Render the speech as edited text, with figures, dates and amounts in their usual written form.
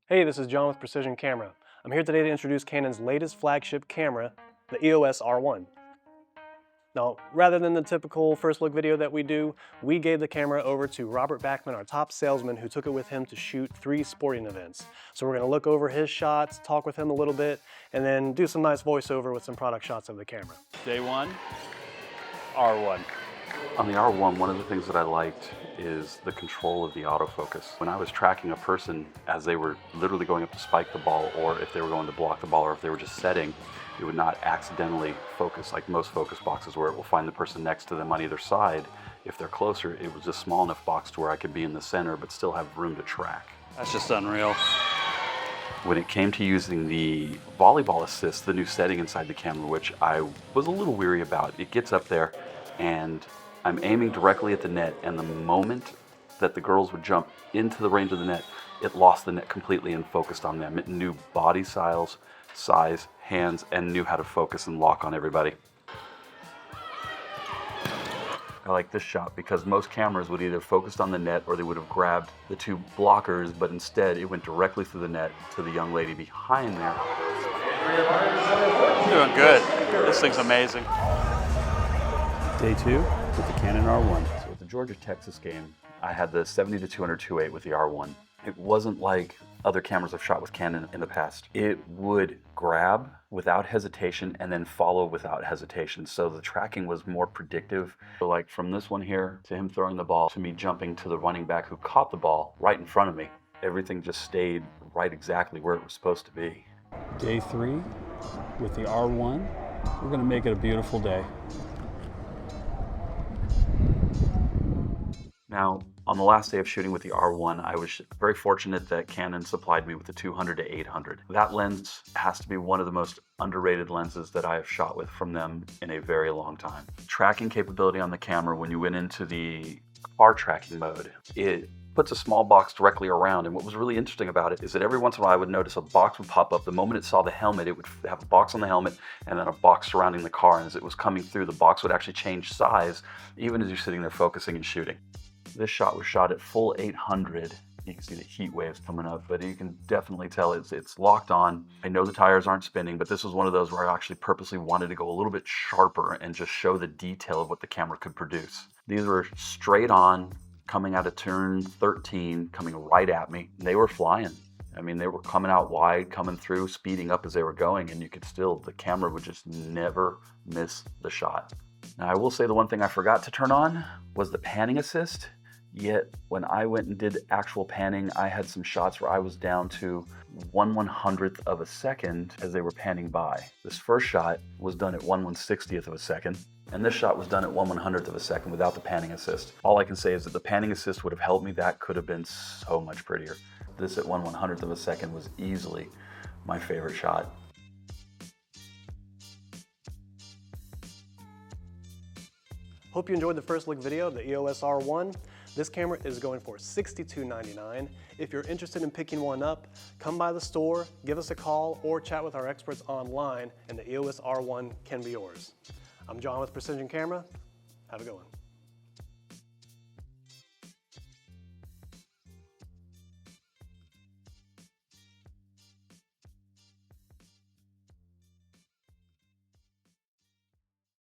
Hey, this is John with Precision Camera. I'm here today to introduce Canon's latest flagship camera, the EOS R1. Now, rather than the typical first look video that we do, we gave the camera over to Robert Backman, our top salesman, who took it with him to shoot 3 sporting events. So we're going to look over his shots, talk with him a little bit, and then do some nice voiceover with some product shots of the camera. Day one, R1. On the R1, one of the things that I liked is the control of the autofocus. When I was tracking a person as they were literally going up to spike the ball, or if they were going to block the ball, or if they were just setting, it would not accidentally focus like most focus boxes where it will find the person next to them on either side. If they're closer, it was a small enough box to where I could be in the center but still have room to track. That's just unreal. When it came to using the volleyball assist, the new setting inside the camera, which I was a little weary about, it gets up there and I'm aiming directly at the net, and the moment that the girls would jump into the range of the net, it lost the net completely and focused on them. It knew body styles, size, hands, and knew how to focus and lock on everybody. I like this shot because most cameras would either focused on the net or they would have grabbed the 2 blockers, but instead it went directly through the net to the young lady behind there. Doing good. This thing's amazing. Day 2 with the Canon R1. So at the Georgia-Texas game, I had the 70-200 2.8 with the R1. It wasn't like other cameras I've shot with Canon in the past. It would grab without hesitation and then follow without hesitation. So the tracking was more predictive. So like from this one here to him throwing the ball to me jumping to the running back who caught the ball right in front of me, everything just stayed right exactly where it was supposed to be. Day 3 with the R1. We're gonna make it a beautiful day. Now, on the last day of shooting with the R1, I was very fortunate that Canon supplied me with the 200-800. That lens has to be one of the most underrated lenses that I have shot with from them in a very long time. Tracking capability on the camera, when you went into the car tracking mode, it puts a small box directly around, and what was really interesting about it is that every once in a while I would notice a box would pop up. The moment it saw the helmet, it would have a box on the helmet and then a box surrounding the car, and as it was coming through, the box would actually change size even as you're sitting there focusing and shooting. This shot was shot at full 800. You can see the heat waves coming up, but you can definitely tell it's locked on. I know the tires aren't spinning, but this was one of those where I actually purposely wanted to go a little bit sharper and just show the detail of what the camera could produce. These were straight on, coming out of turn 13, coming right at me. They were flying. I mean, they were coming out wide, coming through, speeding up as they were going, and you could still, the camera would just never miss the shot. Now, I will say the one thing I forgot to turn on was the panning assist. Yet when I went and did actual panning, I had some shots where I was down to 1/100th of a second as they were panning by. This first shot was done at 1/160th of a second, and this shot was done at 1/100th of a second without the panning assist. All I can say is that the panning assist would have helped me. That could have been so much prettier. This at 1/100th of a second was easily my favorite shot. Hope you enjoyed the first look video of the EOS R1. This camera is going for $62.99. If you're interested in picking one up, come by the store, give us a call, or chat with our experts online, and the EOS R1 can be yours. I'm John with Precision Camera. Have a good one.